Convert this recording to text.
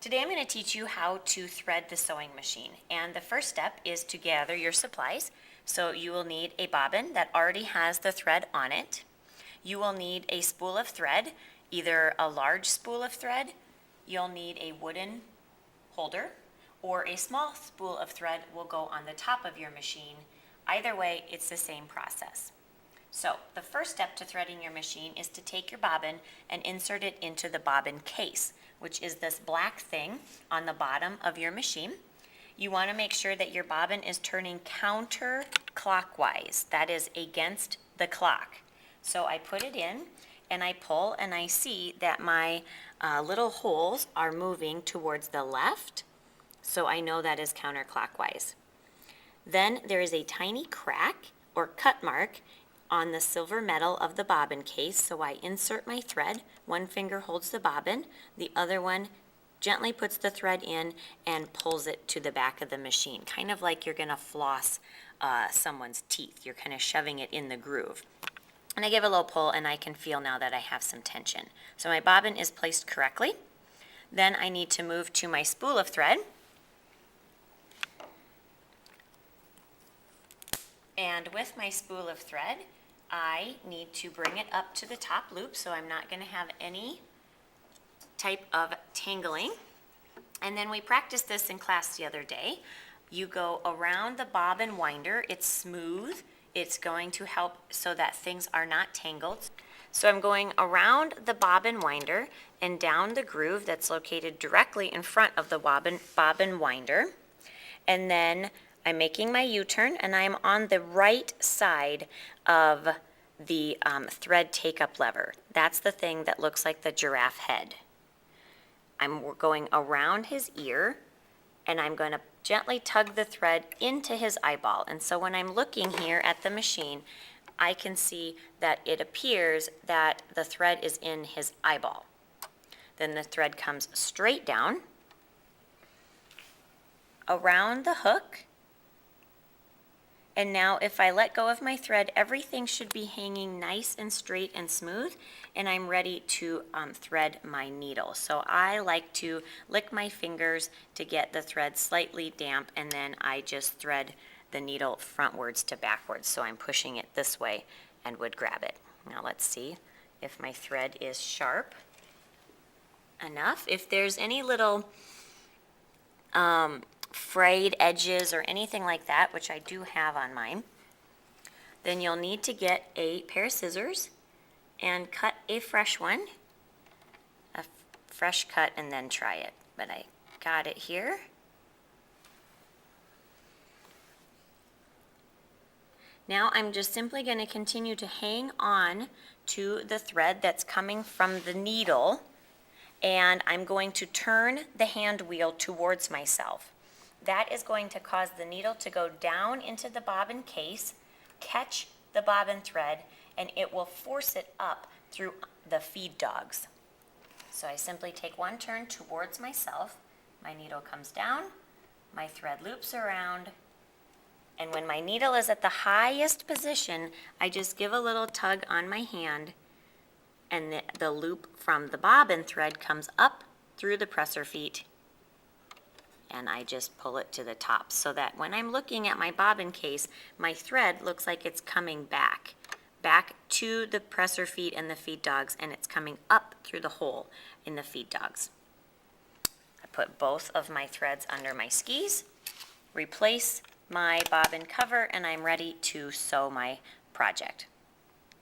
Today I'm going to teach you how to thread the sewing machine. And the first step is to gather your supplies. So you will need a bobbin that already has the thread on it. You will need a spool of thread, either a large spool of thread, you'll need a wooden holder, or a small spool of thread will go on the top of your machine. Either way, it's the same process. So the first step to threading your machine is to take your bobbin and insert it into the bobbin case, which is this black thing on the bottom of your machine. You want to make sure that your bobbin is turning counterclockwise, that is against the clock. So I put it in and I pull and I see that my little holes are moving towards the left, so I know that is counterclockwise. Then there is a tiny crack or cut mark on the silver metal of the bobbin case, so I insert my thread. One finger holds the bobbin, the other one gently puts the thread in and pulls it to the back of the machine, kind of like you're going to floss someone's teeth. You're kind of shoving it in the groove. And I give a little pull and I can feel now that I have some tension. So my bobbin is placed correctly. Then I need to move to my spool of thread. And with my spool of thread, I need to bring it up to the top loop, so I'm not going to have any type of tangling. And then we practiced this in class the other day. You go around the bobbin winder. It's smooth. It's going to help so that things are not tangled. So I'm going around the bobbin winder and down the groove that's located directly in front of the bobbin winder. And then I'm making my U-turn and I'm on the right side of the thread take-up lever. That's the thing that looks like the giraffe head. I'm going around his ear and I'm going to gently tug the thread into his eyeball. And so when I'm looking here at the machine, I can see that it appears that the thread is in his eyeball. Then the thread comes straight down, around the hook, and now if I let go of my thread, everything should be hanging nice and straight and smooth, and I'm ready to thread my needle. So I like to lick my fingers to get the thread slightly damp, and then I just thread the needle frontwards to backwards. So I'm pushing it this way and would grab it. Now let's see if my thread is sharp enough. If there's any little frayed edges or anything like that, which I do have on mine, then you'll need to get a pair of scissors and cut a fresh one, a fresh cut, and then try it. But I got it here. Now I'm just simply going to continue to hang on to the thread that's coming from the needle, and I'm going to turn the hand wheel towards myself. That is going to cause the needle to go down into the bobbin case, catch the bobbin thread, and it will force it up through the feed dogs. So I simply take one turn towards myself, my needle comes down, my thread loops around, and when my needle is at the highest position, I just give a little tug on my hand, and the loop from the bobbin thread comes up through the presser feet, and I just pull it to the top so that when I'm looking at my bobbin case, my thread looks like it's coming back to the presser feet and the feed dogs, and it's coming up through the hole in the feed dogs. I put both of my threads under my skis, replace my bobbin cover, and I'm ready to sew my project.